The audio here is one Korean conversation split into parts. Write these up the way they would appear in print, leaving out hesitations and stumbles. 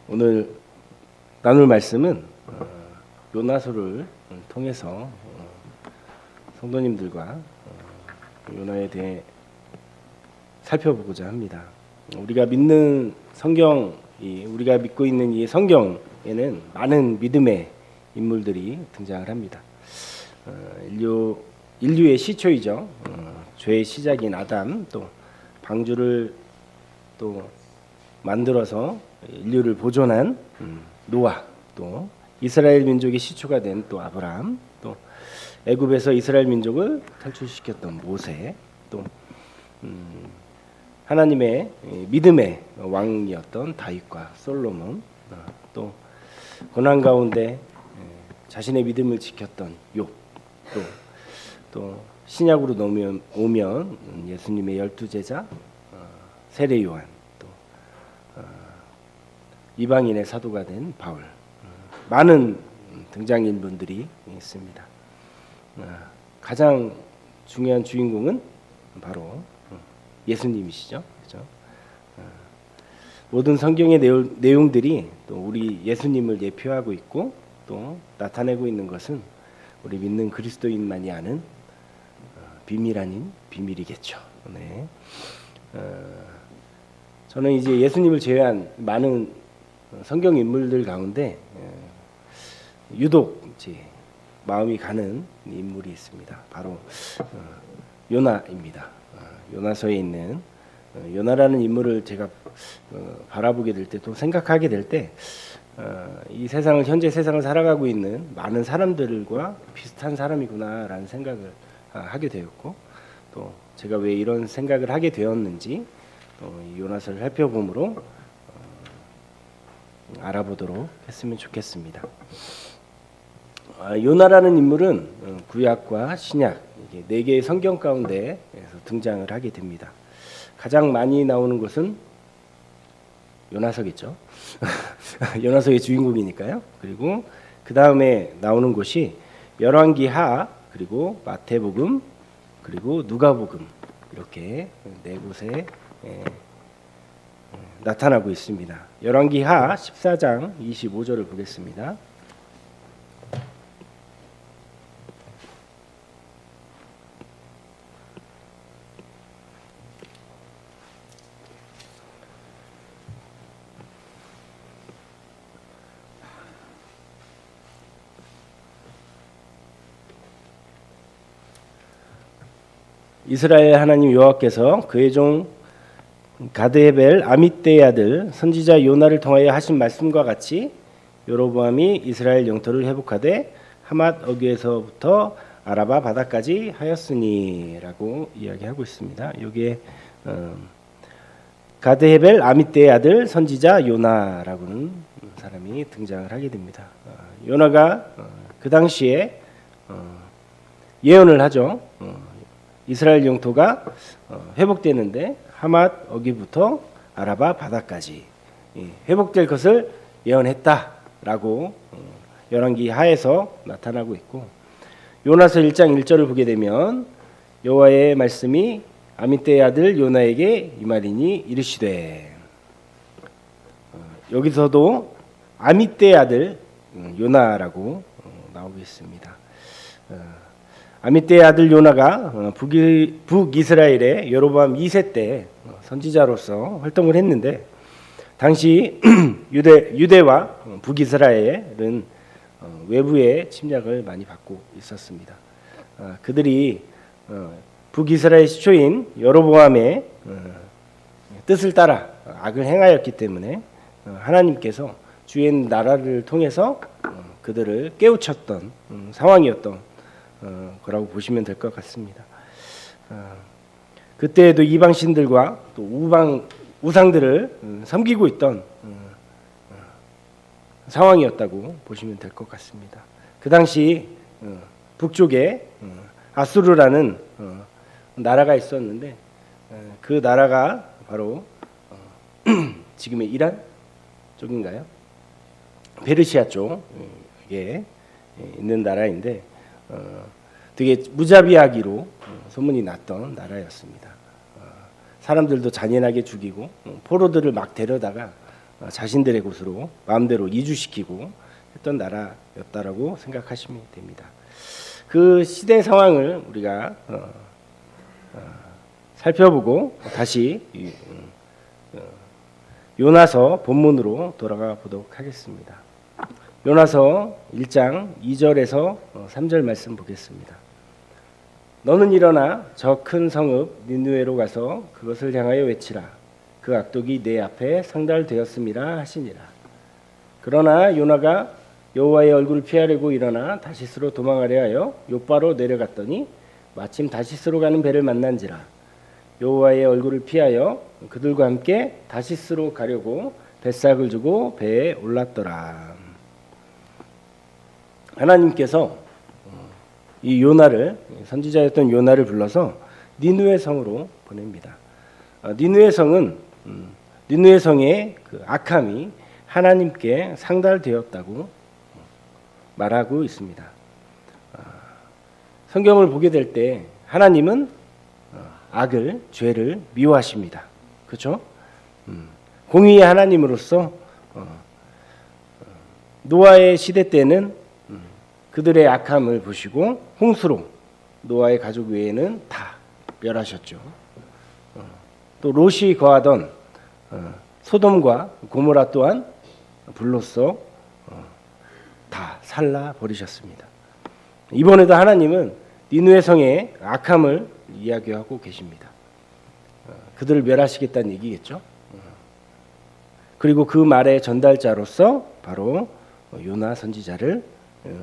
오늘 나눌 말씀은 요나서를 통해서 성도님들과 요나에 대해 살펴보고자 합니다. 우리가 믿는 우리가 믿고 있는 이 성경에는 많은 믿음의 인물들이 등장을 합니다. 인류의 시초이죠. 죄의 시작인 아담, 또 방주를 또 만들어서 인류를 보존한 노아, 또 이스라엘 민족의 시초가 된 또 아브라함, 또 애굽에서 이스라엘 민족을 탈출시켰던 모세, 또 하나님의 믿음의 왕이었던 다윗과 솔로몬, 또 고난 가운데 자신의 믿음을 지켰던 욥, 또 신약으로 오면 예수님의 12제자 세례 요한, 또 이방인의 사도가 된 바울, 많은 등장인물들이 있습니다. 가장 중요한 주인공은 바로 예수님이시죠. 그렇죠? 모든 성경의 내용들이 또 우리 예수님을 예표하고 있고 또 나타내고 있는 것은 우리 믿는 그리스도인만이 아는 비밀 아닌 비밀이겠죠. 네. 저는 이제 예수님을 제외한 많은 성경 인물들 가운데 유독 이제 마음이 가는 인물이 있습니다. 바로 요나입니다. 요나서에 있는 요나라는 인물을 제가 바라보게 될 때, 또 생각하게 될 때, 이 현재 세상을 살아가고 있는 많은 사람들과 비슷한 사람이구나라는 생각을 하게 되었고, 또 제가 왜 이런 생각을 하게 되었는지 이 요나서를 살펴봄으로 알아보도록 했으면 좋겠습니다. 요나라는 인물은 구약과 신약 이게 4개의 성경 가운데에서 등장을 하게 됩니다. 가장 많이 나오는 것은 요나서겠죠. 요나서의 주인공이니까요. 그리고 그 다음에 나오는 곳이 열왕기하, 그리고 마태복음, 그리고 누가복음, 이렇게 4곳에 나타나고 있습니다. 열왕기하 14장 25절을 보겠습니다. 이스라엘 하나님 여호와께서 그의 종 가드헤벨 아미떼의 아들 선지자 요나를 통하여 하신 말씀과 같이 여로보암이 이스라엘 영토를 회복하되 하맛 어귀에서부터 아라바 바다까지 하였으니라고 이야기하고 있습니다. 여기에 가드헤벨 아미떼의 아들 선지자 요나라고는 사람이 등장을 하게 됩니다. 요나가 그 당시에 예언을 하죠. 이스라엘 영토가 회복되는데 하맛 어귀부터 아라바 바다까지 회복될 것을 예언했다라고 열왕기 하에서 나타나고 있고, 요나서 1장 1절을 보게 되면 여호와의 말씀이 아미떼의 아들 요나에게 이 말이니 이르시되, 여기서도 아미떼의 아들 요나라고 나오고 있습니다. 아미떼의 아들 요나가 북이스라엘의 여로보암 2세 때 선지자로서 활동을 했는데, 당시 유대와 북이스라엘은 외부의 침략을 많이 받고 있었습니다. 그들이 북이스라엘 시초인 여로보암의 뜻을 따라 악을 행하였기 때문에 하나님께서 주의 나라를 통해서 그들을 깨우쳤던 상황이었던 거라고 보시면 될 것 같습니다. 그때에도 이방 신들과 또 우상들을 섬기고 있던 상황이었다고 보시면 될 것 같습니다. 그 당시 북쪽에 아수르라는 나라가 있었는데, 그 나라가 바로 지금의 이란 쪽인가요? 페르시아 쪽에 있는 나라인데, 되게 무자비하기로 소문이 났던 나라였습니다. 사람들도 잔인하게 죽이고 포로들을 막 데려다가 자신들의 곳으로 마음대로 이주시키고 했던 나라였다라고 생각하시면 됩니다. 그 시대 상황을 우리가 살펴보고 다시 요나서 본문으로 돌아가 보도록 하겠습니다. 요나서 1장 2절에서 3절 말씀 보겠습니다. 너는 일어나 저 큰 성읍 니느웨로 가서 그것을 향하여 외치라. 그 악독이 내 앞에 상달되었음이라 하시니라. 그러나 요나가 여호와의 얼굴을 피하려고 일어나 다시스로 도망하려 하여 욥바로 내려갔더니 마침 다시스로 가는 배를 만난지라. 여호와의 얼굴을 피하여 그들과 함께 다시스로 가려고 뱃삭을 주고 배에 올랐더라. 하나님께서 이 요나를, 선지자였던 요나를 불러서 니느웨 성으로 보냅니다. 니느웨 성은 니느웨 성의 그 악함이 하나님께 상달되었다고 말하고 있습니다. 성경을 보게 될 때 하나님은 악을, 죄를 미워하십니다. 그렇죠? 공의의 하나님으로서 노아의 시대 때는 그들의 악함을 보시고 홍수로 노아의 가족 외에는 다 멸하셨죠. 또 롯이 거하던 소돔과 고모라 또한 불로써 다 살라 버리셨습니다. 이번에도 하나님은 니느웨 성의 악함을 이야기하고 계십니다. 그들을 멸하시겠다는 얘기겠죠. 그리고 그 말의 전달자로서 바로 요나 선지자를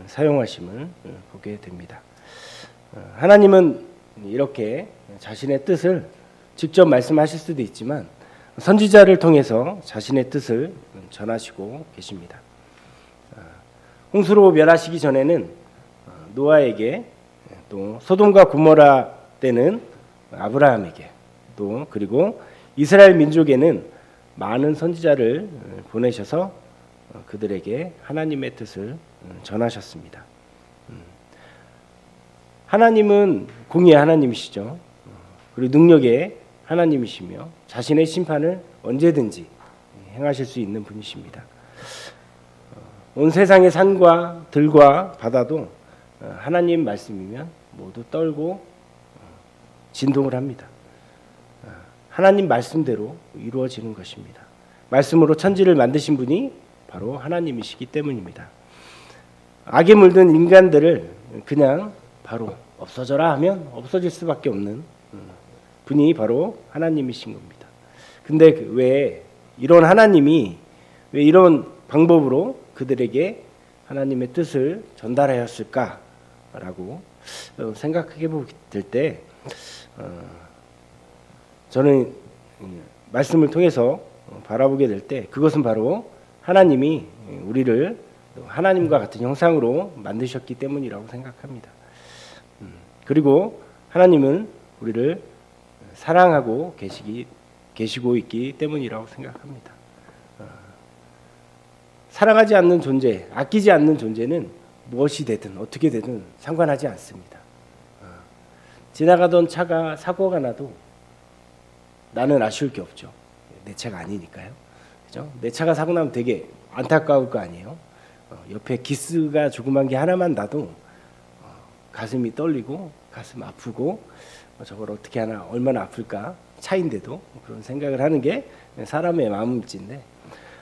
사용하심을 보게 됩니다. 하나님은 이렇게 자신의 뜻을 직접 말씀하실 수도 있지만 선지자를 통해서 자신의 뜻을 전하시고 계십니다. 홍수로 멸하시기 전에는 노아에게, 또 소돔과 고모라 때는 아브라함에게, 또 그리고 이스라엘 민족에는 많은 선지자를 보내셔서 그들에게 하나님의 뜻을 전하셨습니다. 하나님은 공의의 하나님이시죠. 그리고 능력의 하나님이시며 자신의 심판을 언제든지 행하실 수 있는 분이십니다. 온 세상의 산과 들과 바다도 하나님 말씀이면 모두 떨고 진동을 합니다. 하나님 말씀대로 이루어지는 것입니다. 말씀으로 천지를 만드신 분이 바로 하나님이시기 때문입니다. 악에 물든 인간들을 그냥 바로 없어져라 하면 없어질 수밖에 없는 분이 바로 하나님이신 겁니다. 근데 왜 이런 하나님이 왜 이런 방법으로 그들에게 하나님의 뜻을 전달하였을까라고 생각해 보게 될 때 저는 말씀을 통해서 바라보게 될 때 그것은 바로 하나님이 우리를 하나님과 같은 형상으로 만드셨기 때문이라고 생각합니다. 그리고 하나님은 우리를 사랑하고 계시고 있기 때문이라고 생각합니다. 사랑하지 않는 존재, 아끼지 않는 존재는 무엇이 되든 어떻게 되든 상관하지 않습니다. 지나가던 차가 사고가 나도 나는 아쉬울 게 없죠. 내 차가 아니니까요. 그죠? 내 차가 사고 나면 되게 안타까울 거 아니에요. 옆에 기스가 조그만 게 하나만 나도 가슴이 떨리고 가슴 아프고 저걸 어떻게 하나 얼마나 아플까 차인데도 그런 생각을 하는 게 사람의 마음일진데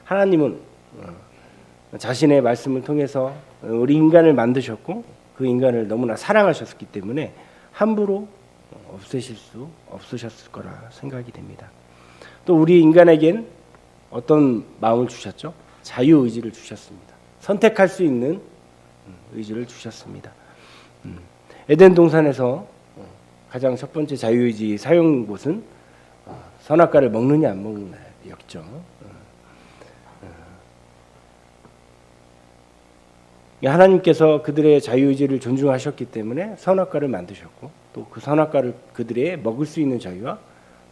하나님은 자신의 말씀을 통해서 우리 인간을 만드셨고 그 인간을 너무나 사랑하셨기 때문에 함부로 없애실 수 없으셨을 거라 생각이 됩니다. 또 우리 인간에겐 어떤 마음을 주셨죠? 자유의지를 주셨습니다. 선택할 수 있는 의지를 주셨습니다. 에덴 동산에서 가장 첫 번째 자유의지 사용 곳은 선악과를 먹느냐 안 먹느냐였죠. 하나님께서 그들의 자유의지를 존중하셨기 때문에 선악과를 만드셨고 또 그 선악과를 그들의 먹을 수 있는 자유와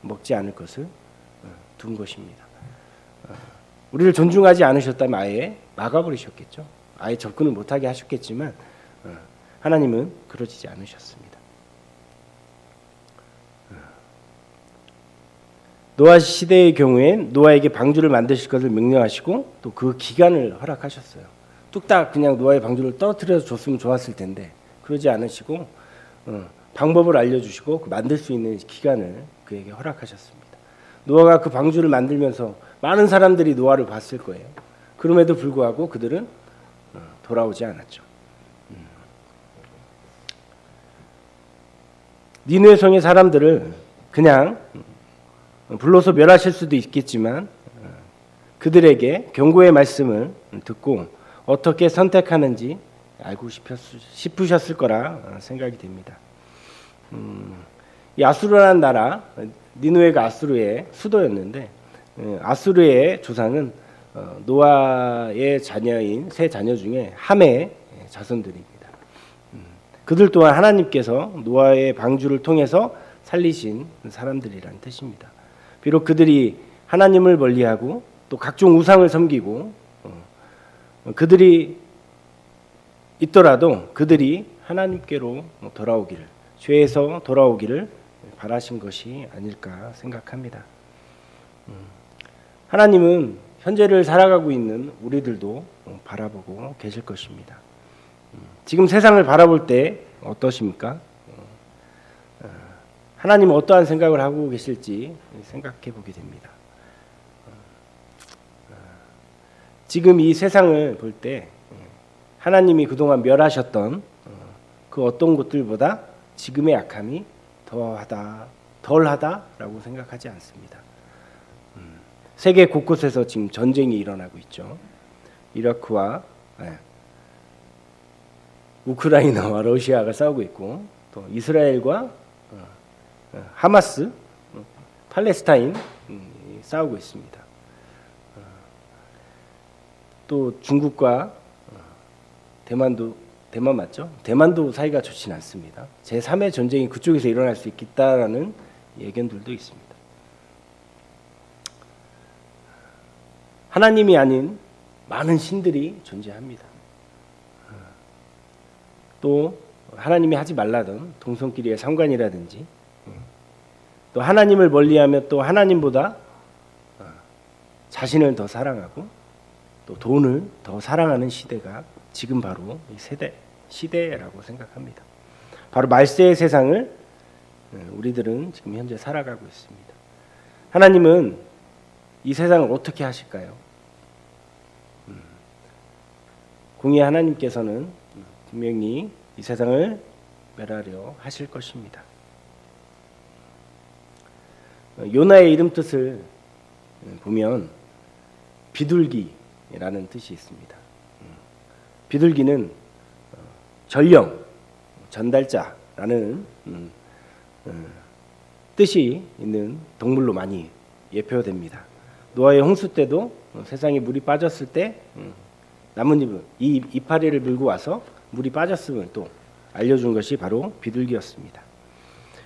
먹지 않을 것을 둔 것입니다. 우리를 존중하지 않으셨다면 아예 막아버리셨겠죠. 아예 접근을 못하게 하셨겠지만 하나님은 그러지 않으셨습니다. 노아 시대의 경우엔 노아에게 방주를 만드실 것을 명령하시고 또 그 기간을 허락하셨어요. 뚝딱 그냥 노아의 방주를 떨어뜨려서 줬으면 좋았을 텐데 그러지 않으시고 방법을 알려주시고 그 만들 수 있는 기간을 그에게 허락하셨습니다. 노아가 그 방주를 만들면서 많은 사람들이 노아를 봤을 거예요. 그럼에도 불구하고 그들은 돌아오지 않았죠. 니느웨 성의 사람들을 그냥 불러서 멸하실 수도 있겠지만 그들에게 경고의 말씀을 듣고 어떻게 선택하는지 알고 싶으셨을 거라 생각이 됩니다. 이 아수르라는 나라, 니느웨가 아수르의 수도였는데 아수르의 조상은 노아의 자녀인 세 자녀 중에 함의 자손들입니다. 그들 또한 하나님께서 노아의 방주를 통해서 살리신 사람들이란 뜻입니다. 비록 그들이 하나님을 멀리하고 또 각종 우상을 섬기고 그들이 있더라도 그들이 하나님께로 돌아오기를, 죄에서 돌아오기를 바라신 것이 아닐까 생각합니다. 하나님은 현재를 살아가고 있는 우리들도 바라보고 계실 것입니다. 지금 세상을 바라볼 때 어떠십니까? 하나님은 어떠한 생각을 하고 계실지 생각해 보게 됩니다. 지금 이 세상을 볼 때 하나님이 그동안 멸하셨던 그 어떤 것들보다 지금의 악함이 덜하다라고 생각하지 않습니다. 세계 곳곳에서 지금 전쟁이 일어나고 있죠. 이라크와 우크라이나와 러시아가 싸우고 있고 또 이스라엘과 하마스, 팔레스타인 싸우고 있습니다. 또 중국과 대만 맞죠? 대만도 사이가 좋지는 않습니다. 제3의 전쟁이 그쪽에서 일어날 수 있겠다라는 예견들도 있습니다. 하나님이 아닌 많은 신들이 존재합니다. 또 하나님이 하지 말라던 동성끼리의 상관이라든지 또 하나님을 멀리하며 또 하나님보다 자신을 더 사랑하고 또 돈을 더 사랑하는 시대가 지금 바로 이 시대라고 생각합니다. 바로 말세의 세상을 우리들은 지금 현재 살아가고 있습니다. 하나님은 이 세상을 어떻게 하실까요? 공의 하나님께서는 분명히 이 세상을 멸하려 하실 것입니다. 요나의 이름 뜻을 보면 비둘기라는 뜻이 있습니다. 비둘기는 전령, 전달자라는 뜻이 있는 동물로 많이 예표됩니다. 노아의 홍수 때도 세상에 물이 빠졌을 때 나뭇잎을 이 이파리를 물고 와서 물이 빠졌음을 또 알려준 것이 바로 비둘기였습니다.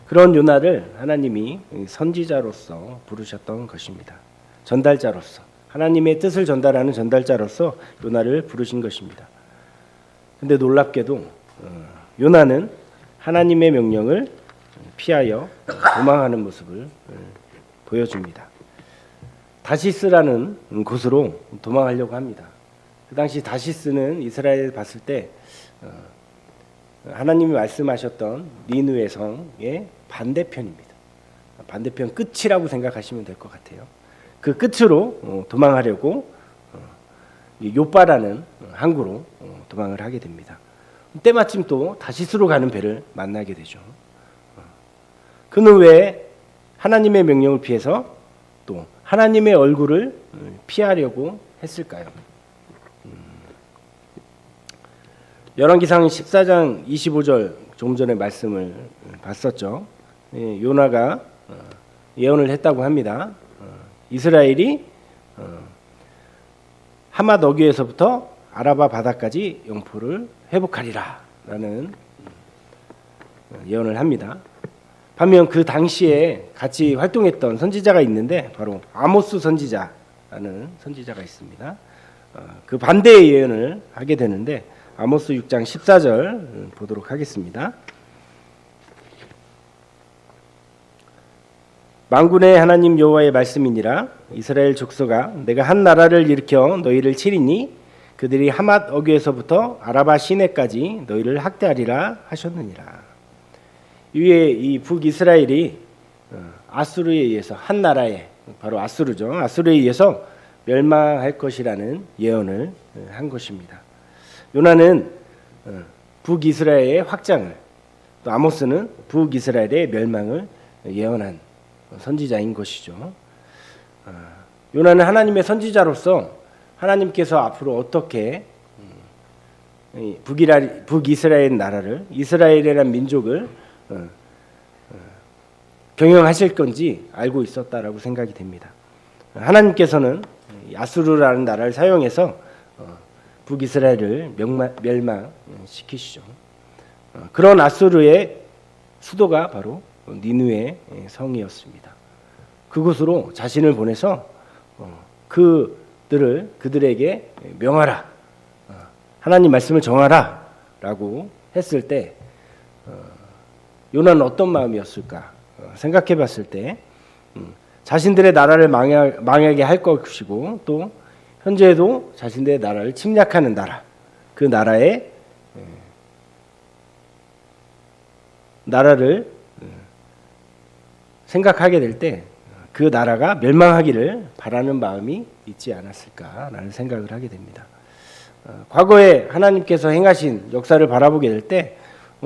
그런 요나를 하나님이 선지자로서 부르셨던 것입니다. 전달자로서 하나님의 뜻을 전달하는 전달자로서 요나를 부르신 것입니다. 근데 놀랍게도 요나는 하나님의 명령을 피하여 도망하는 모습을 보여줍니다. 다시스라는 곳으로 도망하려고 합니다. 그 당시 다시스는 이스라엘 봤을 때 하나님이 말씀하셨던 니느웨 성의 반대편입니다. 반대편 끝이라고 생각하시면 될 것 같아요. 그 끝으로 도망하려고 요빠라는 항구로 도망을 하게 됩니다. 때마침 또 다시스로 가는 배를 만나게 되죠. 그는 왜 하나님의 명령을 피해서 또 하나님의 얼굴을 피하려고 했을까요? 열왕기상 14장 25절 조금 전에 말씀을 봤었죠. 요나가 예언을 했다고 합니다. 이스라엘이 하맛 어귀에서부터 아라바 바다까지 영포를 회복하리라 라는 예언을 합니다. 반면 그 당시에 같이 활동했던 선지자가 있는데 바로 아모스 선지자라는 선지자가 있습니다. 그 반대의 예언을 하게 되는데 아모스 6장 14절 보도록 하겠습니다. 만군의 하나님 여호와의 말씀이니라. 이스라엘 족속아, 내가 한 나라를 일으켜 너희를 치리니 그들이 하맛 어귀에서부터 아라바 시내까지 너희를 학대하리라 하셨느니라. 위에 이 북이스라엘이 아수르에 의해서 한 나라에, 바로 아수르죠. 아수르에 의해서 멸망할 것이라는 예언을 한 것입니다. 요나는 북이스라엘의 확장을, 또 아모스는 북이스라엘의 멸망을 예언한 선지자인 것이죠. 요나는 하나님의 선지자로서 하나님께서 앞으로 어떻게 북이스라엘 나라를, 이스라엘이라는 민족을 경영하실 건지 알고 있었다라고 생각이 됩니다. 하나님께서는 아수르라는 나라를 사용해서 북이스라엘을 멸망시키시죠. 그런 아수르의 수도가 바로 니느웨 성이었습니다. 그곳으로 자신을 보내서 그들에게 명하라, 하나님 말씀을 정하라라고 했을 때 요나는 어떤 마음이었을까 생각해봤을 때 자신들의 나라를 망하게 할 것이고, 또 현재에도 자신들의 나라를 침략하는 나라, 그 나라를 생각하게 될 때 그 나라가 멸망하기를 바라는 마음이 있지 않았을까라는 생각을 하게 됩니다. 과거에 하나님께서 행하신 역사를 바라보게 될 때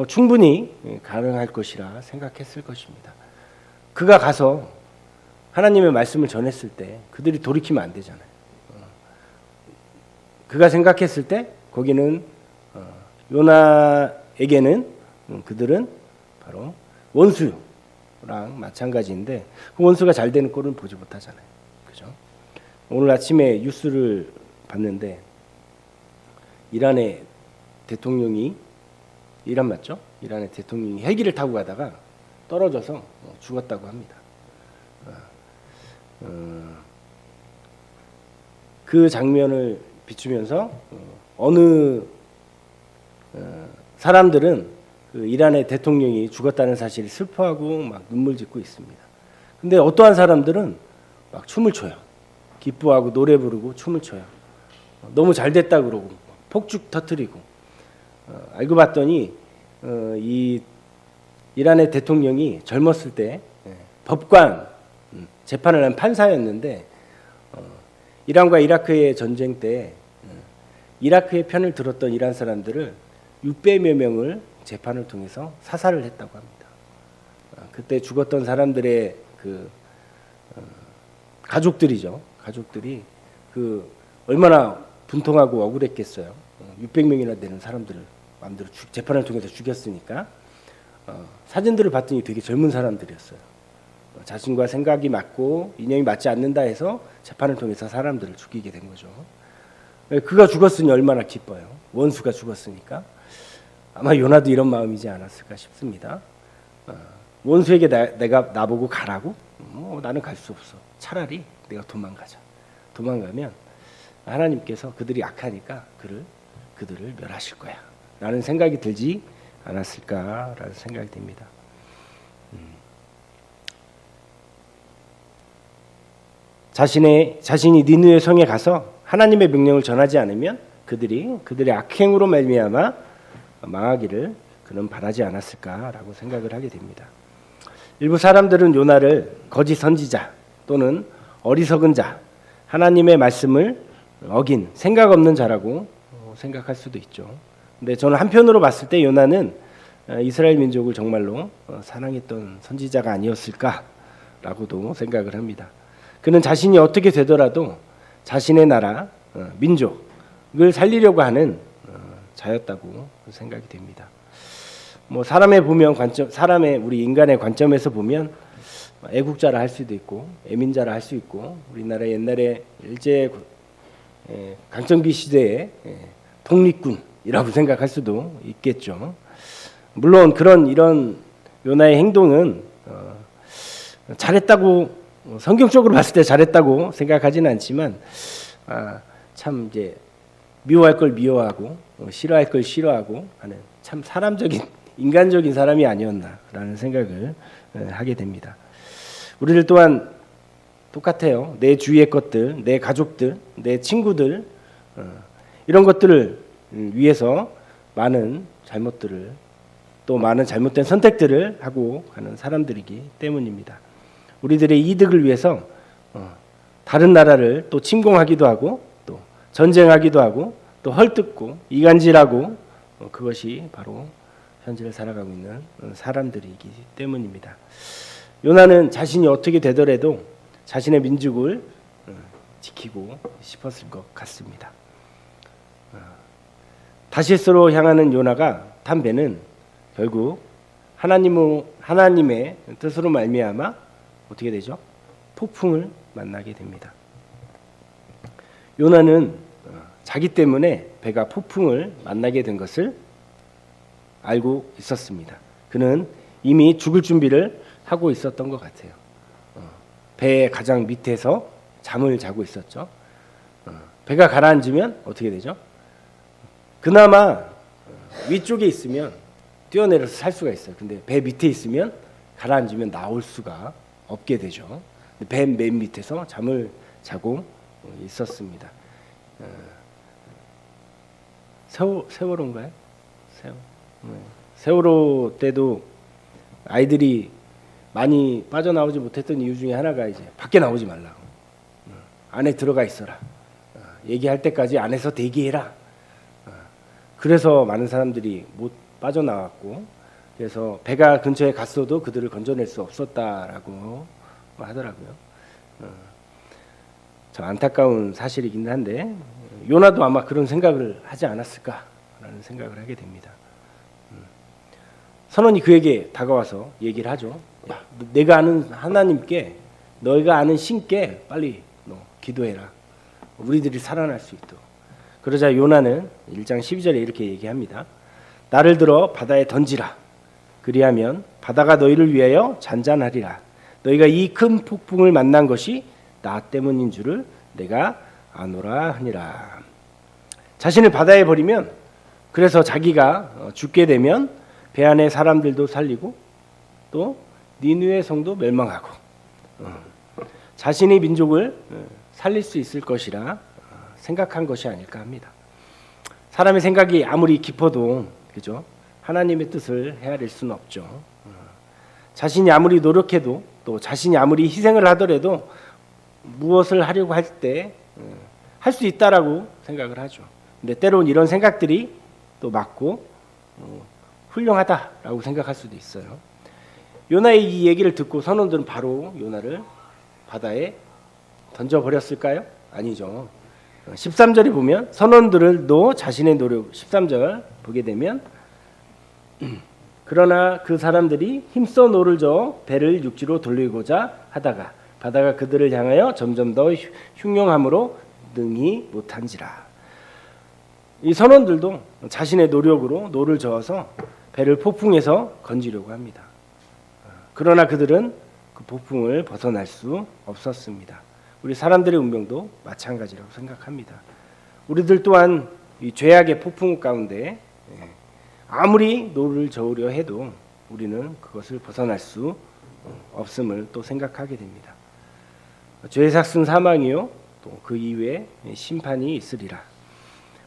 충분히 가능할 것이라 생각했을 것입니다. 그가 가서 하나님의 말씀을 전했을 때 그들이 돌이키면 안 되잖아요. 그가 생각했을 때 거기는 요나에게는 그들은 바로 원수랑 마찬가지인데, 그 원수가 잘 되는 꼴은 보지 못하잖아요. 그죠? 오늘 아침에 뉴스를 봤는데 이란의 대통령이, 이란 맞죠? 이란의 대통령이 헬기를 타고 가다가 떨어져서 죽었다고 합니다. 그 장면을 비추면서 어느 사람들은 그 이란의 대통령이 죽었다는 사실을 슬퍼하고 막 눈물 짓고 있습니다. 근데 어떠한 사람들은 막 춤을 춰요. 기뻐하고 노래 부르고 춤을 춰요. 너무 잘 됐다 그러고 폭죽 터뜨리고. 알고 봤더니 이 이란의 대통령이 젊었을 때 법관 재판을 한 판사였는데, 이란과 이라크의 전쟁 때 이라크의 편을 들었던 이란 사람들을 600여 명을 재판을 통해서 사살을 했다고 합니다. 그때 죽었던 사람들의 그 가족들이죠. 가족들이 그 얼마나 분통하고 억울했겠어요. 600명이나 되는 사람들을 마음대로 재판을 통해서 죽였으니까. 사진들을 봤더니 되게 젊은 사람들이었어요. 자신과 생각이 맞고 이념이 맞지 않는다 해서 재판을 통해서 사람들을 죽이게 된 거죠. 그가 죽었으니 얼마나 기뻐요. 원수가 죽었으니까. 아마 요나도 이런 마음이지 않았을까 싶습니다. 원수에게 내가 나보고 가라고? 나는 갈 수 없어. 차라리 내가 도망가자. 도망가면 하나님께서 그들이 악하니까 그들을 멸하실 거야 라는 생각이 들지 않았을까라는 생각이 듭니다. 자신이 니느웨 성에 가서 하나님의 명령을 전하지 않으면 그들의 악행으로 말미암아 망하기를 그는 바라지 않았을까라고 생각을 하게 됩니다. 일부 사람들은 요나를 거짓 선지자 또는 어리석은 자, 하나님의 말씀을 어긴 생각 없는 자라고 생각할 수도 있죠. 근데 저는 한편으로 봤을 때 요나는 이스라엘 민족을 정말로 사랑했던 선지자가 아니었을까라고도 생각을 합니다. 그는 자신이 어떻게 되더라도 자신의 나라, 민족을 살리려고 하는 자였다고 생각이 됩니다. 사람의 우리 인간의 관점에서 보면 애국자라 할 수도 있고 애민자라 할 수 있고, 우리나라 옛날에 일제 강점기 시대의 독립군이라고 생각할 수도 있겠죠. 물론 이런 요나의 행동은 잘했다고, 성경적으로 봤을 때 잘했다고 생각하지는 않지만 참 이제 미워할 걸 미워하고 싫어할 걸 싫어하고 하는 참 사람적인 인간적인 사람이 아니었나라는 생각을 하게 됩니다. 우리들 또한 똑같아요. 내 주위의 것들, 내 가족들, 내 친구들 이런 것들을 위해서 많은 잘못들을 또 많은 잘못된 선택들을 하고 가는 사람들이기 때문입니다. 우리들의 이득을 위해서 다른 나라를 또 침공하기도 하고 또 전쟁하기도 하고 또 헐뜯고 이간질하고 그것이 바로 현재를 살아가고 있는 사람들이기 때문입니다. 요나는 자신이 어떻게 되더라도 자신의 민족을 지키고 싶었을 것 같습니다. 다시스로 향하는 요나가 탄 배는 결국 하나님의 뜻으로 말미암아 어떻게 되죠? 폭풍을 만나게 됩니다. 요나는 자기 때문에 배가 폭풍을 만나게 된 것을 알고 있었습니다. 그는 이미 죽을 준비를 하고 있었던 것 같아요. 배의 가장 밑에서 잠을 자고 있었죠. 배가 가라앉으면 어떻게 되죠? 그나마 위쪽에 있으면 뛰어내려서 살 수가 있어요. 근데 배 밑에 있으면 가라앉으면 나올 수가 없게 되죠. 배 맨 밑에서 잠을 자고 있었습니다. 세월호인가요? 세월호 때도 아이들이 많이 빠져나오지 못했던 이유 중에 하나가 이제 밖에 나오지 말라고, 안에 들어가 있어라, 얘기할 때까지 안에서 대기해라. 그래서 많은 사람들이 못 빠져나왔고, 그래서 배가 근처에 갔어도 그들을 건져낼 수 없었다라고 하더라고요. 참 안타까운 사실이긴 한데 요나도 아마 그런 생각을 하지 않았을까라는 생각을 하게 됩니다. 선원이 그에게 다가와서 얘기를 하죠. 야, 내가 아는 하나님께, 너희가 아는 신께 빨리 너 기도해라. 우리들이 살아날 수 있도록. 그러자 요나는 1장 12절에 이렇게 얘기합니다. 나를 들어 바다에 던지라. 그리하면 바다가 너희를 위하여 잔잔하리라. 너희가 이 큰 폭풍을 만난 것이 나 때문인 줄을 내가 아노라 하니라. 자신을 바다에 버리면, 그래서 자기가 죽게 되면 배 안의 사람들도 살리고 또 니느웨 성도 멸망하고 자신의 민족을 살릴 수 있을 것이라 생각한 것이 아닐까 합니다. 사람의 생각이 아무리 깊어도 그죠? 하나님의 뜻을 헤아릴 수는 없죠. 자신이 아무리 노력해도 또 자신이 아무리 희생을 하더라도 무엇을 하려고 할 때 할 수 있다라고 생각을 하죠. 근데 때로는 이런 생각들이 또 맞고 훌륭하다라고 생각할 수도 있어요. 요나의 이 얘기를 듣고 선원들은 바로 요나를 바다에 던져버렸을까요? 아니죠. 13절에 보면 선원들도 자신의 노력, 13절 보게 되면 그러나 그 사람들이 힘써 노를 저어 배를 육지로 돌리고자 하다가 바다가 그들을 향하여 점점 더 흉용함으로 능히 못한지라. 이 선원들도 자신의 노력으로 노를 저어서 배를 폭풍에서 건지려고 합니다. 그러나 그들은 그 폭풍을 벗어날 수 없었습니다. 우리 사람들의 운명도 마찬가지라고 생각합니다. 우리들 또한 이 죄악의 폭풍 가운데 아무리 노를 저으려 해도 우리는 그것을 벗어날 수 없음을 또 생각하게 됩니다. 죄의 삭은 사망이요 또 그 이후에 심판이 있으리라.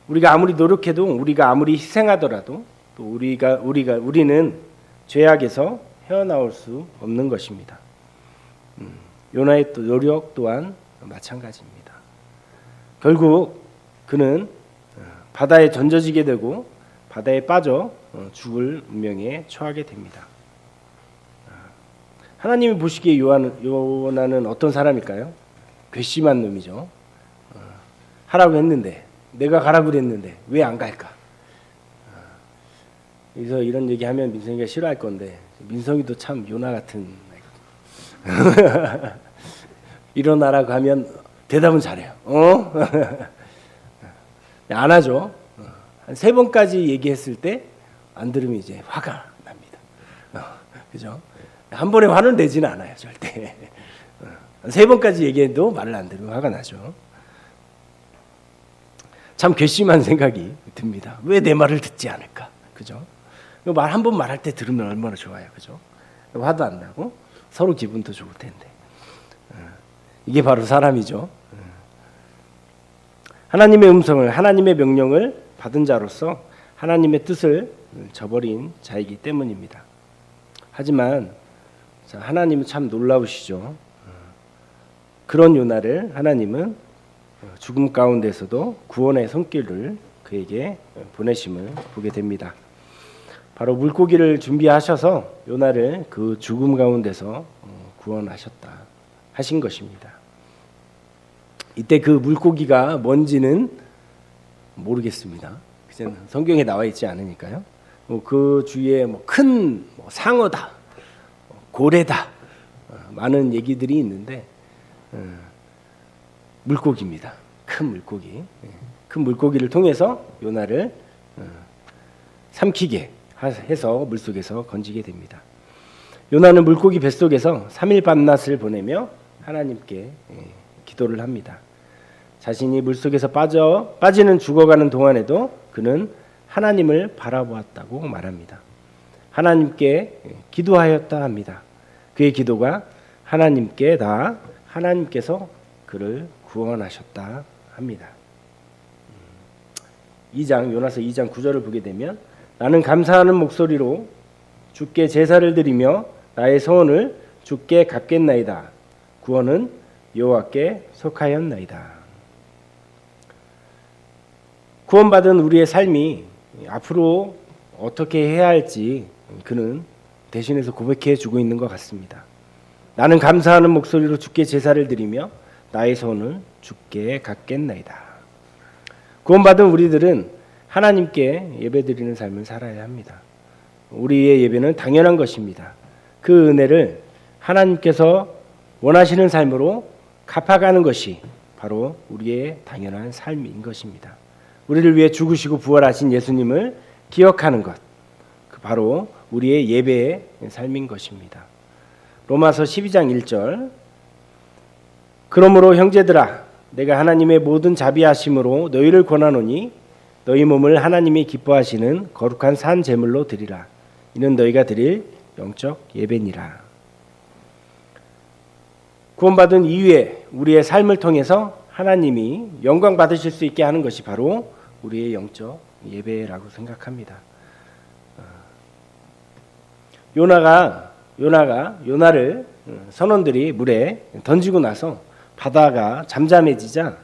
우리가 아무리 노력해도, 우리가 아무리 희생하더라도 또 우리는 죄악에서 헤어나올 수 없는 것입니다. 요나의 노력 또한 마찬가지입니다. 결국 그는 바다에 던져지게 되고 바다에 빠져 죽을 운명에 처하게 됩니다. 하나님이 보시기에 요나는 어떤 사람일까요? 괘씸한 놈이죠. 하라고 했는데, 내가 가라고 그랬는데 왜 안 갈까? 그래서 이런 얘기하면 민성이가 싫어할 건데, 민성이도 참 요나 같은 일어나라고 하면 대답은 잘해요. 안 하죠. 한 3번까지 얘기했을 때 안 들으면 이제 화가 납니다. 그죠? 한 번에 화는 내지는 않아요, 절대. 3번까지 얘기해도 말을 안 들으면 화가 나죠. 참 괘씸한 생각이 듭니다. 왜 내 말을 듣지 않을까? 그죠? 말 한 번 말할 때 들으면 얼마나 좋아요, 그죠? 화도 안 나고 서로 기분도 좋을 텐데. 이게 바로 사람이죠. 하나님의 음성을, 하나님의 명령을 받은 자로서 하나님의 뜻을 저버린 자이기 때문입니다. 하지만 하나님은 참 놀라우시죠. 그런 요나를 하나님은 죽음 가운데서도 구원의 손길을 그에게 보내심을 보게 됩니다. 바로 물고기를 준비하셔서 요나를 그 죽음 가운데서 구원하셨다 하신 것입니다. 이때 그 물고기가 뭔지는 모르겠습니다. 성경에 나와 있지 않으니까요. 그 주위에 큰 상어다, 고래다, 많은 얘기들이 있는데 물고기입니다. 큰 물고기. 큰 물고기를 통해서 요나를 삼키게 해서 물속에서 건지게 됩니다. 요나는 물고기 뱃속에서 3일 밤낮을 보내며 하나님께 기도를 합니다. 자신이 물속에서 빠지는 죽어가는 동안에도 그는 하나님을 바라보았다고 말합니다. 하나님께 기도하였다 합니다. 그의 기도가 하나님께 다 하나님께서 그를 구원하셨다 합니다. 요나서 2장 9절을 보게 되면 나는 감사하는 목소리로 주께 제사를 드리며 나의 소원을 주께 갚겠나이다. 구원은 여호와께 속하였나이다. 구원받은 우리의 삶이 앞으로 어떻게 해야 할지 그는 대신해서 고백해 주고 있는 것 같습니다. 나는 감사하는 목소리로 주께 제사를 드리며 나의 소원을 주께 갚겠나이다. 구원받은 우리들은 하나님께 예배드리는 삶을 살아야 합니다. 우리의 예배는 당연한 것입니다. 그 은혜를 하나님께서 원하시는 삶으로 갚아가는 것이 바로 우리의 당연한 삶인 것입니다. 우리를 위해 죽으시고 부활하신 예수님을 기억하는 것, 바로 우리의 예배의 삶인 것입니다. 로마서 12장 1절 그러므로 형제들아 내가 하나님의 모든 자비하심으로 너희를 권하노니 너희 몸을 하나님이 기뻐하시는 거룩한 산 제물로 드리라. 이는 너희가 드릴 영적 예배니라. 구원받은 이후에 우리의 삶을 통해서 하나님이 영광 받으실 수 있게 하는 것이 바로 우리의 영적 예배라고 생각합니다. 요나를 선원들이 물에 던지고 나서 바다가 잠잠해지자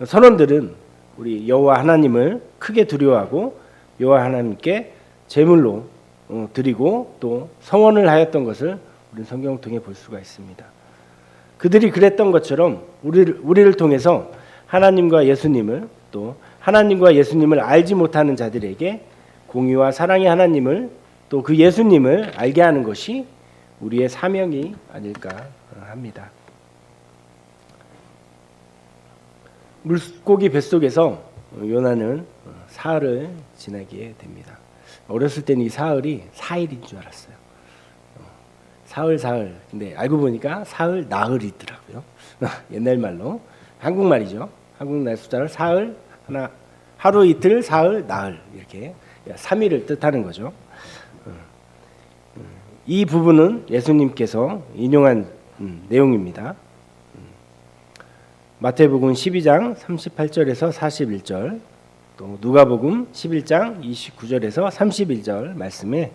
선원들은 우리 여호와 하나님을 크게 두려워하고 여호와 하나님께 제물로 드리고 또 성원을 하였던 것을 우리 성경을 통해 볼 수가 있습니다. 그들이 그랬던 것처럼 우리를 통해서 하나님과 예수님을 또 하나님과 예수님을 알지 못하는 자들에게 공의와 사랑의 하나님을 또 그 예수님을 알게 하는 것이 우리의 사명이 아닐까 합니다. 물고기 뱃속에서 요나는 사흘을 지나게 됩니다. 어렸을 때는 이 사흘이 4일인 줄 알았어요. 사흘. 근데 알고 보니까 사흘 나흘이더라고요. 옛날 말로 한국말이죠. 한국말 숫자를 사흘 하루 이틀 사흘 나흘 이렇게 3일을 뜻하는 거죠. 이 부분은 예수님께서 인용한 내용입니다. 마태복음 12장 38절에서 41절, 또 누가복음 11장 29절에서 31절 말씀에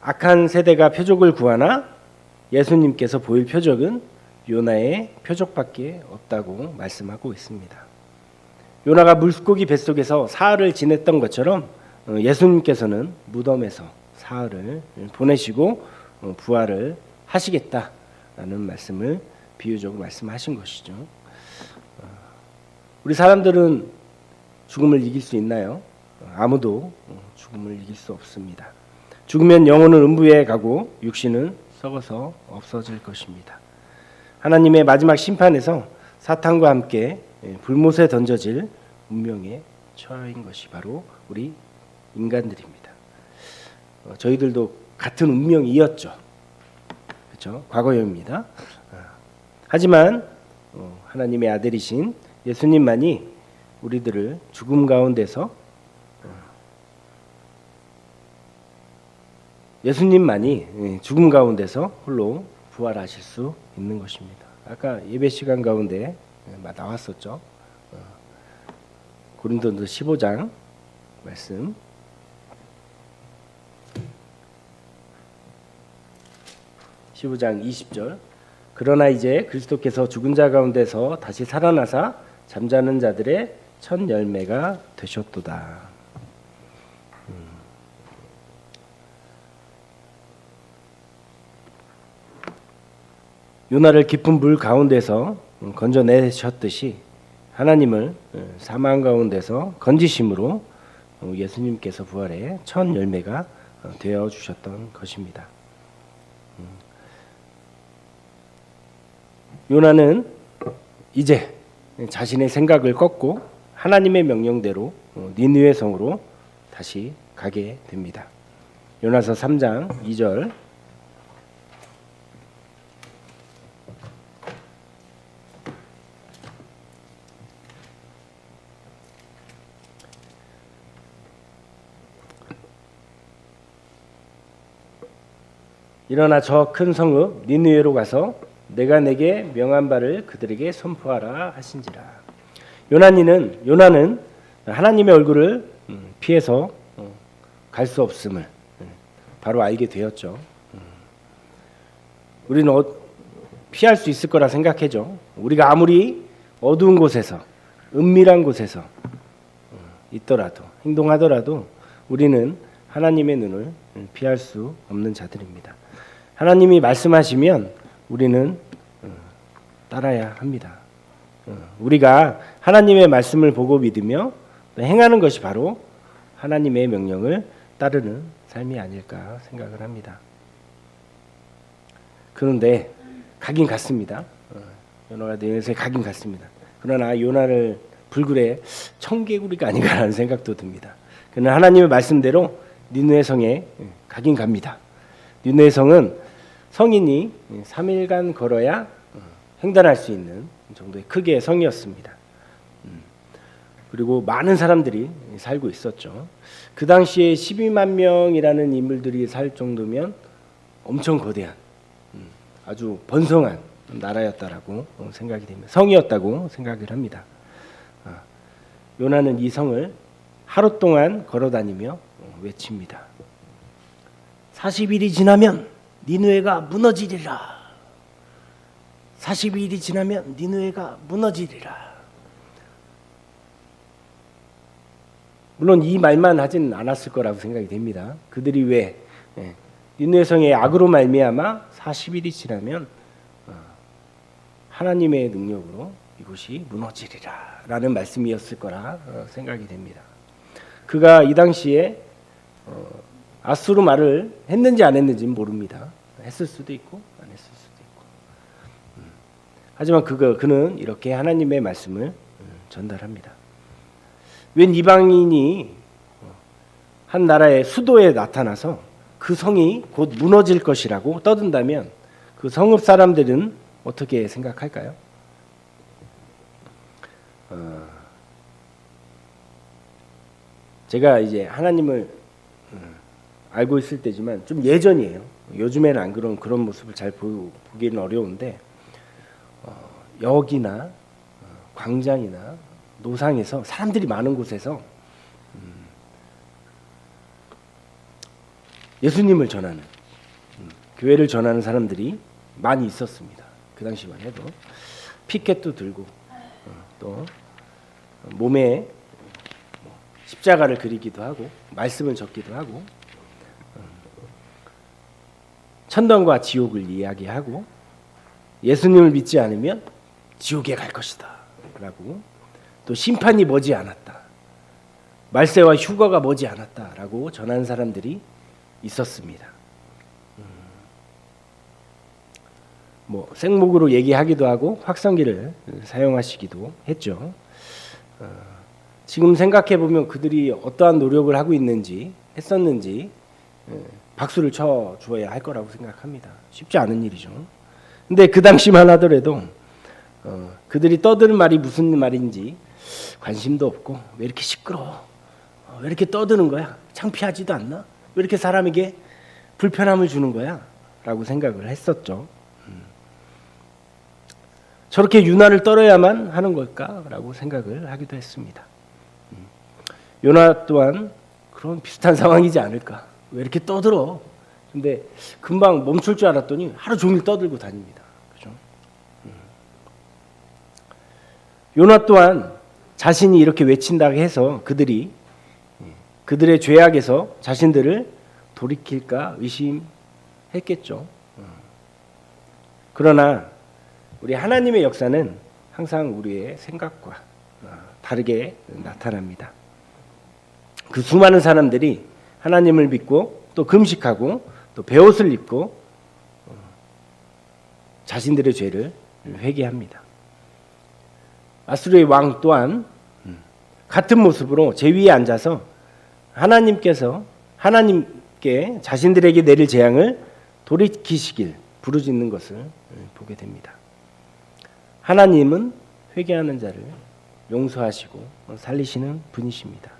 악한 세대가 표적을 구하나 예수님께서 보일 표적은 요나의 표적밖에 없다고 말씀하고 있습니다. 요나가 물고기 뱃속에서 사흘을 지냈던 것처럼 예수님께서는 무덤에서 사흘을 보내시고 부활을 하시겠다라는 말씀을 비유적으로 말씀하신 것이죠. 우리 사람들은 죽음을 이길 수 있나요? 아무도 죽음을 이길 수 없습니다. 죽으면 영혼은 음부에 가고 육신은 썩어서 없어질 것입니다. 하나님의 마지막 심판에서 사탄과 함께 불못에 던져질 운명에 처인 것이 바로 우리 인간들입니다. 저희들도 같은 운명이었죠. 그렇죠? 과거형입니다. 하지만 하나님의 아들이신 예수님만이 우리들을 죽음 가운데서 홀로 부활하실 수 있는 것입니다. 아까 예배 시간 가운데 나왔었죠. 고린도서 15장 말씀 15장 20절 그러나 이제 그리스도께서 죽은 자 가운데서 다시 살아나사 잠자는 자들의 첫 열매가 되셨도다. 요나를 깊은 물 가운데서 건져내셨듯이 하나님을 사망 가운데서 건지심으로 예수님께서 부활의 첫 열매가 되어 주셨던 것입니다. 요나는 이제 자신의 생각을 꺾고 하나님의 명령대로 니느웨 성으로 다시 가게 됩니다. 요나서 3장 2절 일어나 저 큰 성읍 니느웨로 가서 내가 내게 명한 바를 그들에게 선포하라 하신지라. 요나는 하나님의 얼굴을 피해서 갈 수 없음을 바로 알게 되었죠. 우리는 피할 수 있을 거라 생각하죠. 우리가 아무리 어두운 곳에서 은밀한 곳에서 있더라도 행동하더라도 우리는 하나님의 눈을 피할 수 없는 자들입니다. 하나님이 말씀하시면 우리는 따라야 합니다. 우리가 하나님의 말씀을 보고 믿으며 행하는 것이 바로 하나님의 명령을 따르는 삶이 아닐까 생각을 합니다. 그런데 가긴 갔습니다. 요나가 니느웨에 가긴 갔습니다. 그러나 요나를 불굴에 청개구리가 아닌가라는 생각도 듭니다. 그러나 하나님의 말씀대로 니느웨 성에 가긴 갑니다. 니느웨 성은 성인이 3일간 걸어야 횡단할 수 있는 정도의 크기의 성이었습니다. 그리고 많은 사람들이 살고 있었죠. 그 당시에 12만 명이라는 인물들이 살 정도면 엄청 거대한 아주 번성한 나라였다라고 생각이 됩니다. 성이었다고 생각을 합니다. 요나는 이 성을 하루 동안 걸어다니며 외칩니다. 40일이 지나면 니느웨가 무너지리라. 40일이 지나면 니느웨가 무너지리라. 물론 이 말만 하진 않았을 거라고 생각이 됩니다. 그들이 왜 니느웨 성의 악으로 말미암아 40일이 지나면 하나님의 능력으로 이곳이 무너지리라 라는 말씀이었을 거라 생각이 됩니다. 그가 이 당시에 아수르 말을 했는지 안 했는지는 모릅니다. 했을 수도 있고 안 했을 수도 있고. 하지만 그는 이렇게 하나님의 말씀을 전달합니다. 웬 이방인이 한 나라의 수도에 나타나서 그 성이 곧 무너질 것이라고 떠든다면 그 성읍 사람들은 어떻게 생각할까요? 제가 이제 하나님을 알고 있을 때지만 좀 예전이에요. 요즘에는 안 그런 모습을 잘 보기는 어려운데 역이나 광장이나 노상에서 사람들이 많은 곳에서 예수님을 전하는 교회를 전하는 사람들이 많이 있었습니다. 그 당시만 해도 피켓도 들고 또 몸에 십자가를 그리기도 하고 말씀을 적기도 하고 천당과 지옥을 이야기하고 예수님을 믿지 않으면 지옥에 갈 것이다 라고 또 심판이 머지 않았다. 말세와 휴거가 머지 않았다 라고 전하는 사람들이 있었습니다. 뭐 생목으로 얘기하기도 하고 확성기를 사용하시기도 했죠. 지금 생각해 보면 그들이 어떠한 노력을 하고 했었는지 박수를 쳐 주어야 할 거라고 생각합니다. 쉽지 않은 일이죠. 근데 그 당시만 하더라도 그들이 떠드는 말이 무슨 말인지 관심도 없고 왜 이렇게 시끄러워? 왜 이렇게 떠드는 거야? 창피하지도 않나? 왜 이렇게 사람에게 불편함을 주는 거야? 라고 생각을 했었죠. 저렇게 유나를 떨어야만 하는 걸까라고 생각을 하기도 했습니다. 요나 또한 그런 비슷한 상황이지 않을까. 왜 이렇게 떠들어? 근데 금방 멈출 줄 알았더니 하루 종일 떠들고 다닙니다. 그죠? 요나 또한 자신이 이렇게 외친다고 해서 그들의 죄악에서 자신들을 돌이킬까 의심했겠죠. 그러나 우리 하나님의 역사는 항상 우리의 생각과 다르게 나타납니다. 그 수많은 사람들이 하나님을 믿고 또 금식하고 또 베옷을 입고 자신들의 죄를 회개합니다. 아수르의 왕 또한 같은 모습으로 제위에 앉아서 하나님께 자신들에게 내릴 재앙을 돌이키시길 부르짖는 것을 보게 됩니다. 하나님은 회개하는 자를 용서하시고 살리시는 분이십니다.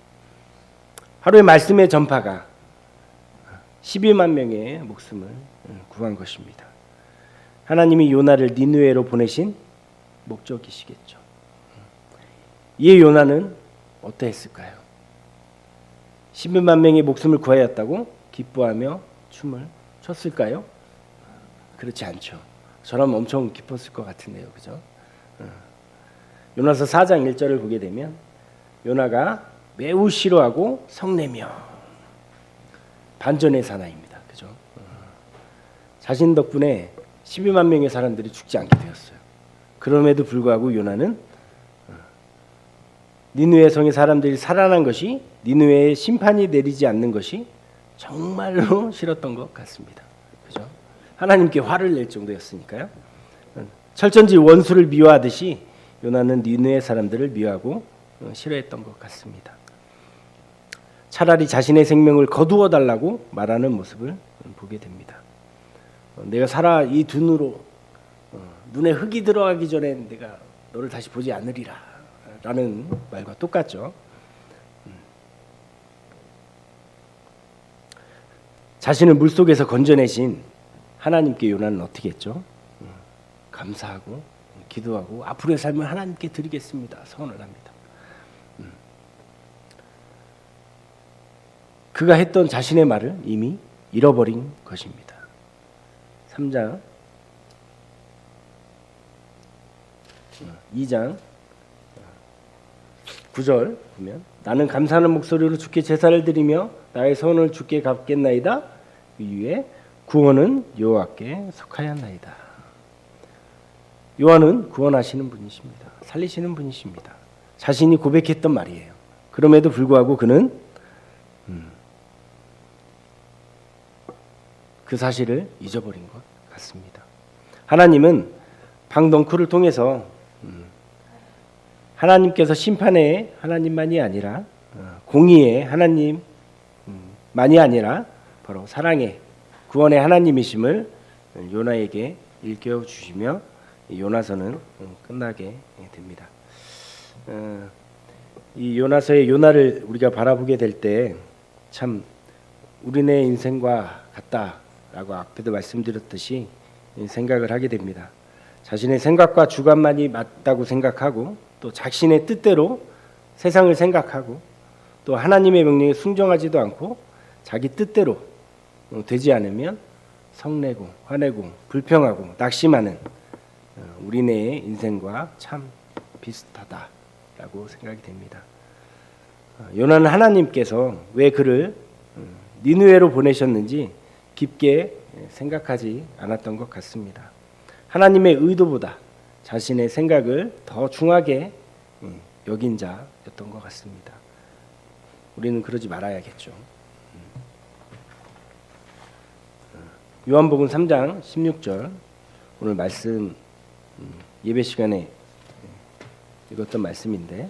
하루의 말씀의 전파가 12만 명의 목숨을 구한 것입니다. 하나님이 요나를 니느웨로 보내신 목적이시겠죠. 이에 요나는 어떠했을까요? 12만 명의 목숨을 구하였다고 기뻐하며 춤을 췄을까요? 그렇지 않죠. 저라면 엄청 기뻤을 것 같은데요. 그죠? 요나서 4장 1절을 보게 되면 요나가 매우 싫어하고 성내며 반전의 사나이입니다. 그죠? 자신 덕분에 12만 명의 사람들이 죽지 않게 되었어요. 그럼에도 불구하고 요나는 니느웨 성의 사람들이 살아난 것이, 니느웨에 심판이 내리지 않는 것이 정말로 싫었던 것 같습니다. 그죠? 하나님께 화를 낼 정도였으니까요. 철천지 원수를 미워하듯이 요나는 니느웨 사람들을 미워하고 싫어했던 것 같습니다. 차라리 자신의 생명을 거두어 달라고 말하는 모습을 보게 됩니다. 내가 살아 이 두 눈으로 눈에 흙이 들어가기 전에 내가 너를 다시 보지 않으리라 라는 말과 똑같죠. 자신을 물속에서 건져내신 하나님께 요나는 어떻게 했죠? 감사하고 기도하고 앞으로의 삶을 하나님께 드리겠습니다. 선언을 합니다. 그가 했던 자신의 말을 이미 잃어버린 것입니다. 3장 2장 9절 보면 나는 감사하는 목소리로 주께 제사를 드리며 나의 선을 주께 갚겠나이다. 이후에 구원은 여호와께 속하였나이다. 여호와는 구원하시는 분이십니다. 살리시는 분이십니다. 자신이 고백했던 말이에요. 그럼에도 불구하고 그는 그 사실을 잊어버린 것 같습니다. 하나님은 방덩쿨을 통해서 하나님께서 심판의 하나님만이 아니라 공의의 하나님만이 아니라 바로 사랑의 구원의 하나님이심을 요나에게 일깨워 주시며 요나서는 끝나게 됩니다. 이 요나서의 요나를 우리가 바라보게 될 때 참 우리네 인생과 같다라고 앞에도 말씀드렸듯이 생각을 하게 됩니다. 자신의 생각과 주관만이 맞다고 생각하고 또 자신의 뜻대로 세상을 생각하고 또 하나님의 명령에 순종하지도 않고 자기 뜻대로 되지 않으면 성내고 화내고 불평하고 낙심하는 우리네의 인생과 참 비슷하다라고 생각이 됩니다. 요나는 하나님께서 왜 그를 니느웨로 보내셨는지 깊게 생각하지 않았던 것 같습니다. 하나님의 의도보다 자신의 생각을 더 중하게 여긴 자였던 것 같습니다. 우리는 그러지 말아야겠죠. 요한복음 3장 16절 오늘 말씀 예배 시간에 읽었던 말씀인데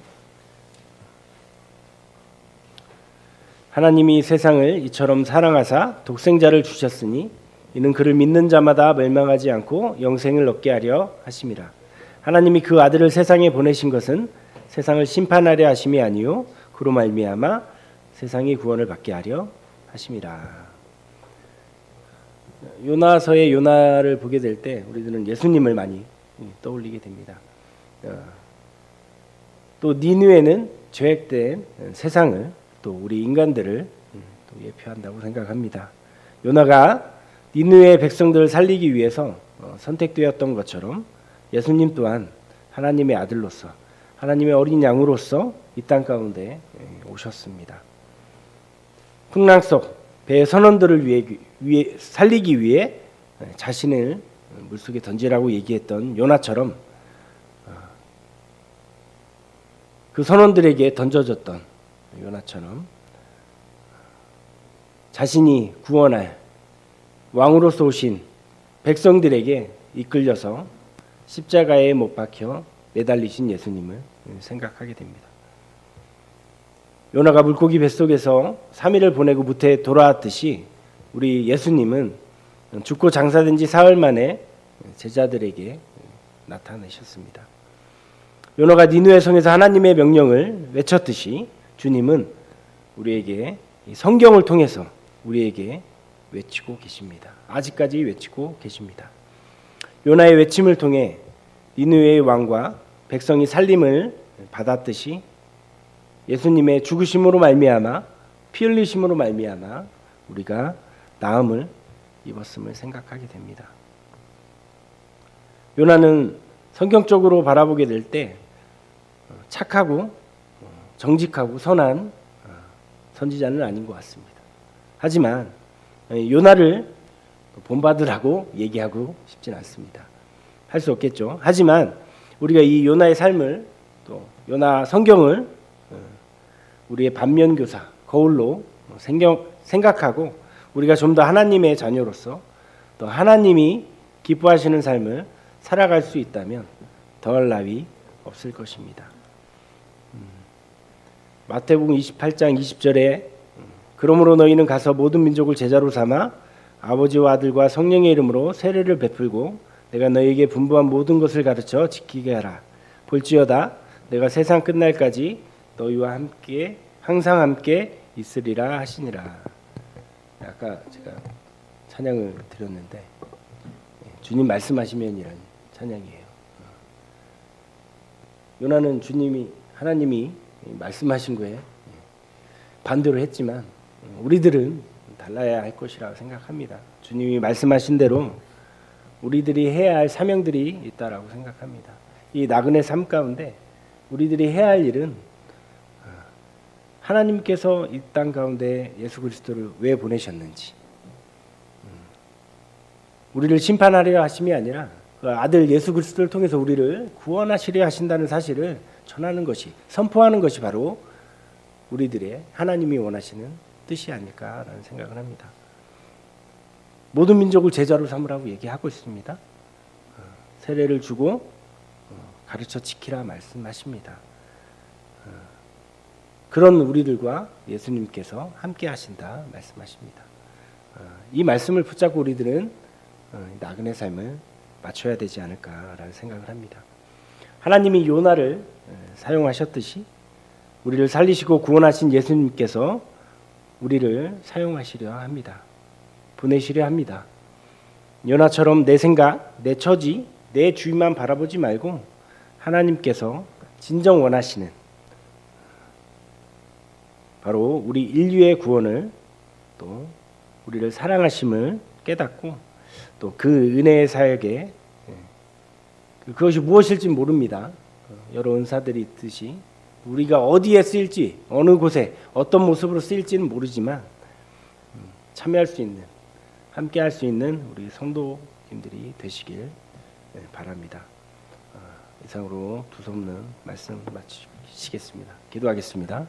하나님이 세상을 이처럼 사랑하사 독생자를 주셨으니 이는 그를 믿는 자마다 멸망하지 않고 영생을 얻게 하려 하심이라. 하나님이 그 아들을 세상에 보내신 것은 세상을 심판하려 하심이 아니요 그로 말미암아 세상이 구원을 받게 하려 하심이라. 요나서의 요나를 보게 될 때 우리들은 예수님을 많이 떠올리게 됩니다. 또 니느웨는 죄악된 세상을 또 우리 인간들을 또 예표한다고 생각합니다. 요나가 니느웨 백성들을 살리기 위해서 선택되었던 것처럼 예수님 또한 하나님의 아들로서 하나님의 어린 양으로서 이 땅 가운데 오셨습니다. 풍랑 속 배의 선원들을 위해 살리기 위해 자신을 물속에 던지라고 얘기했던 요나처럼 그 선원들에게 던져졌던 요나처럼 자신이 구원할 왕으로서 오신 백성들에게 이끌려서 십자가에 못 박혀 매달리신 예수님을 생각하게 됩니다. 요나가 물고기 뱃속에서 3일을 보내고 무태에 돌아왔듯이 우리 예수님은 죽고 장사된 지 사흘 만에 제자들에게 나타나셨습니다. 요나가 니느웨 성에서 하나님의 명령을 외쳤듯이 주님은 우리에게 성경을 통해서 우리에게 외치고 계십니다. 아직까지 외치고 계십니다. 요나의 외침을 통해 니느웨의 왕과 백성이 살림을 받았듯이 예수님의 죽으심으로 말미암아 피 흘리심으로 말미암아 우리가 나음을 입었음을 생각하게 됩니다. 요나는 성경적으로 바라보게 될 때 착하고 정직하고 선한 선지자는 아닌 것 같습니다. 하지만 요나를 본받으라고 얘기하고 싶진 않습니다. 할 수 없겠죠. 하지만 우리가 이 요나의 삶을 또 요나 성경을 우리의 반면교사 거울로 생각하고 우리가 좀 더 하나님의 자녀로서 또 하나님이 기뻐하시는 삶을 살아갈 수 있다면 더할 나위 없을 것입니다. 마태복음 28장 20절에 그러므로 너희는 가서 모든 민족을 제자로 삼아 아버지와 아들과 성령의 이름으로 세례를 베풀고 내가 너희에게 분부한 모든 것을 가르쳐 지키게 하라. 볼지어다 내가 세상 끝날까지 너희와 함께 항상 함께 있으리라 하시니라. 아까 제가 찬양을 드렸는데 주님 말씀하시면이라는 찬양이에요. 요나는 하나님이 말씀하신 거에 반대로 했지만 우리들은 달라야 할 것이라고 생각합니다. 주님이 말씀하신 대로 우리들이 해야 할 사명들이 있다라고 생각합니다. 이 나그네 삶 가운데 우리들이 해야 할 일은 하나님께서 이 땅 가운데 예수 그리스도를 왜 보내셨는지 우리를 심판하려 하심이 아니라 그 아들 예수 그리스도를 통해서 우리를 구원하시려 하신다는 사실을 전하는 것이 선포하는 것이 바로 우리들의 하나님이 원하시는 뜻이 아닐까라는 생각을 합니다. 모든 민족을 제자로 삼으라고 얘기하고 있습니다. 세례를 주고 가르쳐 지키라 말씀하십니다. 그런 우리들과 예수님께서 함께 하신다 말씀하십니다. 이 말씀을 붙잡고 우리들은 나그네 삶을 맞춰야 되지 않을까라는 생각을 합니다. 하나님이 요나를 사용하셨듯이 우리를 살리시고 구원하신 예수님께서 우리를 사용하시려 합니다. 보내시려 합니다. 요나처럼 내 생각, 내 처지, 내 주위만 바라보지 말고 하나님께서 진정 원하시는 바로 우리 인류의 구원을 또 우리를 사랑하심을 깨닫고 또 그 은혜의 사역에 그것이 무엇일지 모릅니다. 여러 은사들이 있듯이 우리가 어디에 쓰일지 어느 곳에 어떤 모습으로 쓰일지는 모르지만 참여할 수 있는 함께 할 수 있는 우리 성도님들이 되시길 바랍니다. 이상으로 두서없는 말씀 마치겠습니다. 기도하겠습니다.